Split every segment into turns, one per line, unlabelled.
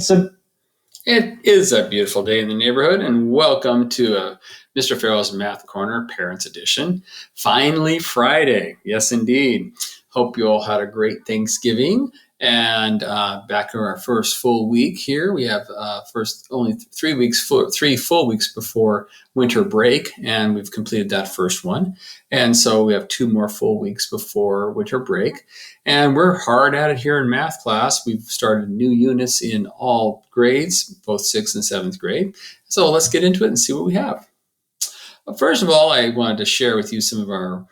It is a beautiful day in the neighborhood, and welcome to Mr. Farrell's Math Corner Parents Edition. Finally, Friday. Yes, indeed. Hope you all had a great Thanksgiving. And back to our first full week here. We have only 3 full weeks before winter break, and we've completed that first one. And so we have 2 more full weeks before winter break. And we're hard at it here in math class. We've started new units in all grades, both 6th and 7th grade. So let's get into it and see what we have. First of all, I wanted to share with you some of our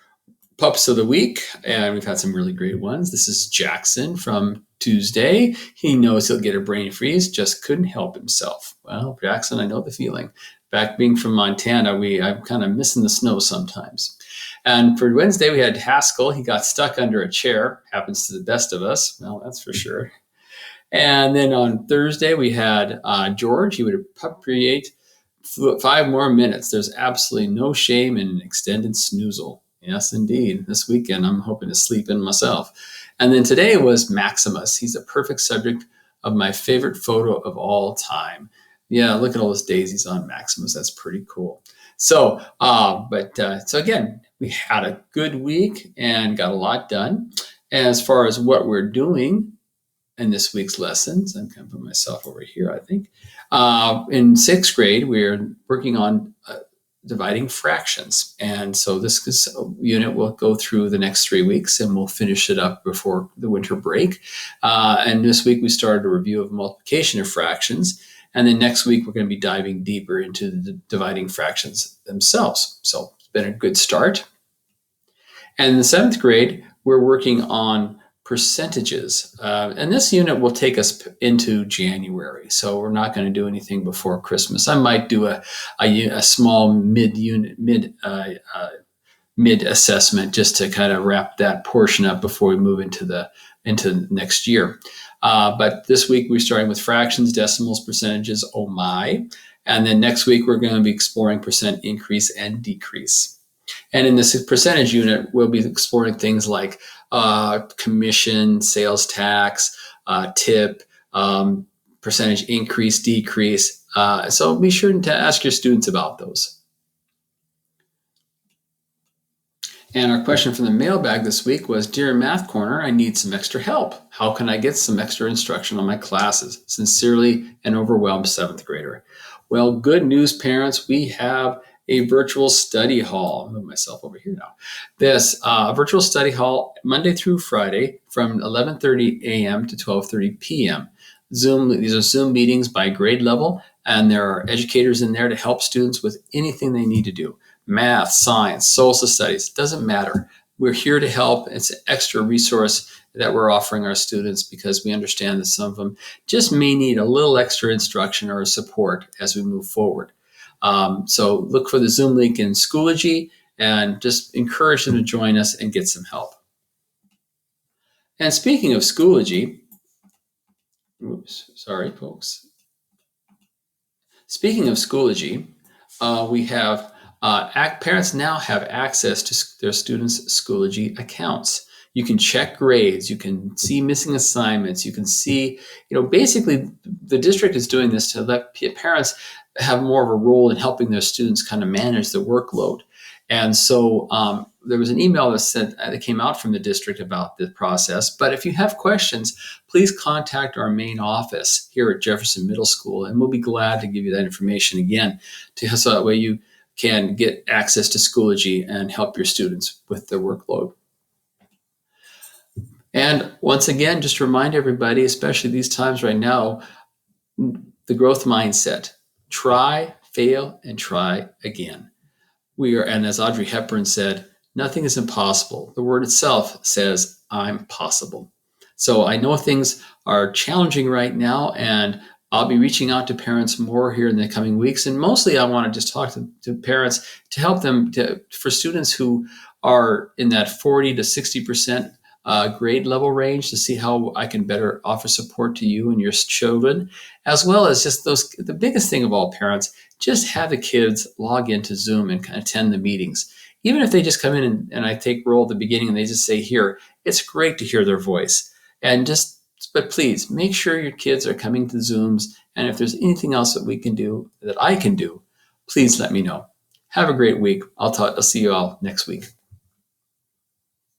pups of the week, and we've had some really great ones. This is Jackson from Tuesday. He knows he'll get a brain freeze, just couldn't help himself. Well, Jackson, I know the feeling. Back being from Montana, I'm kind of missing the snow sometimes. And for Wednesday, we had Haskell. He got stuck under a chair. Happens to the best of us. Well, that's for sure. And then on Thursday, we had George. He would appropriate 5 more minutes. There's absolutely no shame in an extended snoozle. Yes, indeed. This weekend, I'm hoping to sleep in myself. And then today was Maximus. He's a perfect subject of my favorite photo of all time. Yeah, look at all those daisies on Maximus. That's pretty cool. So again, we had a good week and got a lot done. As far as what we're doing in this week's lessons, I'm going to put myself over here, I think. In 6th grade, we're working on dividing fractions. And so this unit will go through the next 3 weeks, and we'll finish it up before the winter break. And this week we started a review of multiplication of fractions. And then next week we're going to be diving deeper into the dividing fractions themselves. So it's been a good start. And in the 7th grade, we're working on percentages. And this unit will take us into January. So we're not going to do anything before Christmas. I might do a small mid assessment just to kind of wrap that portion up before we move into next year. But this week we're starting with fractions, decimals, percentages, oh my. And then next week we're going to be exploring percent increase and decrease. And in this percentage unit, we'll be exploring things like commission, sales tax, tip, percentage increase, decrease. So be sure to ask your students about those. And our question from the mailbag this week was, Dear Math Corner, I need some extra help. How can I get some extra instruction on my classes? Sincerely, an overwhelmed 7th grader. Well, good news, parents. We have a virtual study hall. I'll move myself over here now. This virtual study hall, Monday through Friday from 11:30 a.m. to 12:30 p.m. These are Zoom meetings by grade level, and there are educators in there to help students with anything they need to do. Math, science, social studies, doesn't matter. We're here to help. It's an extra resource that we're offering our students because we understand that some of them just may need a little extra instruction or support as we move forward. So look for the Zoom link in Schoology and just encourage them to join us and get some help. And speaking of Schoology, sorry, folks. Speaking of Schoology, we have parents now have access to their students' Schoology accounts. You can check grades, you can see missing assignments, you can see, basically the district is doing this to let parents have more of a role in helping their students kind of manage the workload. And so there was an email that came out from the district about the process. But if you have questions, please contact our main office here at Jefferson Middle School, and we'll be glad to give you that information again, so that way you can get access to Schoology and help your students with their workload. And once again, just remind everybody, especially these times right now, the growth mindset. Try, fail, and try again. And as Audrey Hepburn said, nothing is impossible. The word itself says, I'm possible. So I know things are challenging right now, and I'll be reaching out to parents more here in the coming weeks. And mostly I want to just talk to parents to help them for students who are in that 40 to 60% grade level range, to see how I can better offer support to you and your children, as well as just the biggest thing of all, parents, just have the kids log into Zoom and attend the meetings. Even if they just come in and I take roll at the beginning and they just say, here, it's great to hear their voice. And just But please make sure your kids are coming to Zooms. And if there's anything else that we can do, that I can do, please let me know. Have a great week. I'll see you all next week.